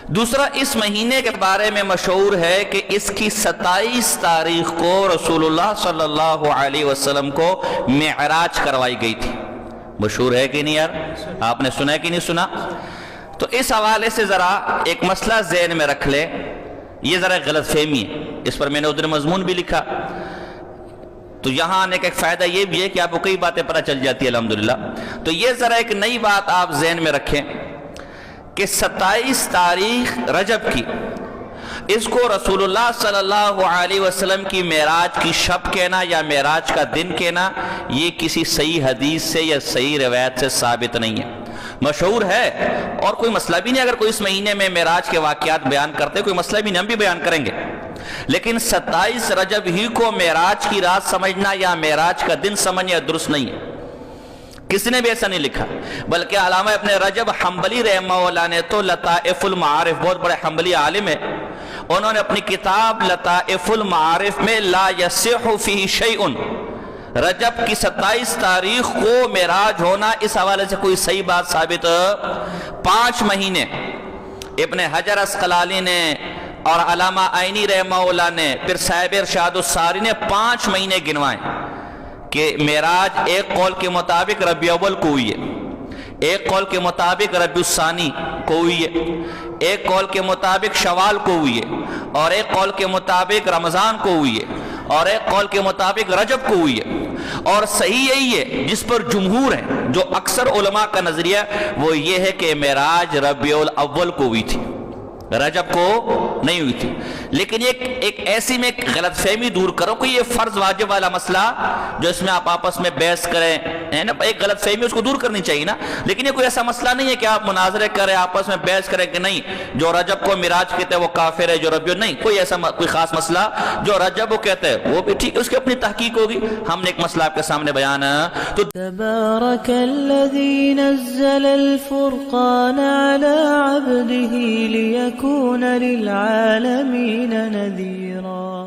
دوسرا، اس مہینے کے بارے میں مشہور ہے کہ اس کی 27 تاریخ کو رسول اللہ صلی اللہ علیہ وسلم کو معراج کروائی گئی تھی۔ مشہور ہے کہ نہیں یار؟ آپ نے سنا ہے کہ نہیں سنا؟ تو اس حوالے سے ذرا ایک مسئلہ ذہن میں رکھ لے، یہ ذرا غلط فہمی ہے، اس پر میں نے ادھر مضمون بھی لکھا۔ تو یہاں آنے کا ایک فائدہ یہ بھی ہے کہ آپ کو کئی باتیں پتہ چل جاتی ہے الحمدللہ۔ تو یہ ذرا ایک نئی بات آپ ذہن میں رکھیں کہ 27 تاریخ رجب کی، اس کو رسول اللہ صلی اللہ علیہ وسلم کی معراج کی شب کہنا یا معراج کا دن کہنا، یہ کسی صحیح حدیث سے یا صحیح روایت سے ثابت نہیں ہے۔ مشہور ہے اور کوئی مسئلہ بھی نہیں، اگر کوئی اس مہینے میں معراج کے واقعات بیان کرتے کوئی مسئلہ بھی نہیں، ہم بھی بیان کریں گے، لیکن 27 رجب ہی کو معراج کی رات سمجھنا یا معراج کا دن سمجھنا درست نہیں ہے، کسی نے بھی ایسا نہیں لکھا۔ بلکہ علامہ ابن رجب حنبلی رحمہ اللہ نے تو لطائف المعارف، بہت بڑے حنبلی عالم ہے، انہوں نے اپنی کتاب لطائف المعارف میں لا یصح فیہ شیء، رجب کی 27 تاریخ کو معراج ہونا اس حوالے سے کوئی صحیح بات ثابت 5 مہینے ابن حجر اسقلانی نے اور علامہ عینی رحمہ اللہ نے، پھر صاحب ارشاد الساری نے 5 مہینے گنوائے کہ معراج ایک قول کے مطابق ربیع اول کو ہوئی ہے، ایک قول کے مطابق ربیع الثانی کو ہوئی ہے، ایک قول کے مطابق شوال کو ہوئی ہے، اور ایک قول کے مطابق رمضان کو ہوئی ہے، اور ایک قول کے مطابق رجب کو ہوئی ہے۔ اور صحیح یہی ہے جس پر جمہور ہیں، جو اکثر علماء کا نظریہ وہ یہ ہے کہ معراج ربیع الاول کو ہوئی تھی، رجب کو نہیں ہوئی تھی۔ لیکن ایک ایسی میں غلط فہمی دور کرو کہ یہ فرض واجب والا مسئلہ جو اس میں آپ آپس میں بحث کریں، ایک غلط فہمی اس کو دور کرنی چاہیے نا۔ لیکن یہ کوئی ایسا مسئلہ نہیں ہے کہ آپ مناظرے کریں، آپس میں بحث کریں کہ نہیں جو رجب کو معراج کہتے ہیں وہ کافر ہے، جو ربیع نہیں، کوئی ایسا کوئی خاص مسئلہ جو رجب کو کہتے ہیں وہ بھی ٹھیک ہے، اس کی اپنی تحقیق ہوگی۔ ہم نے ایک مسئلہ آپ کے سامنے بیان تو تبارك الذي نزل الفرقان على عبده ليكون للعالمين نذيرا۔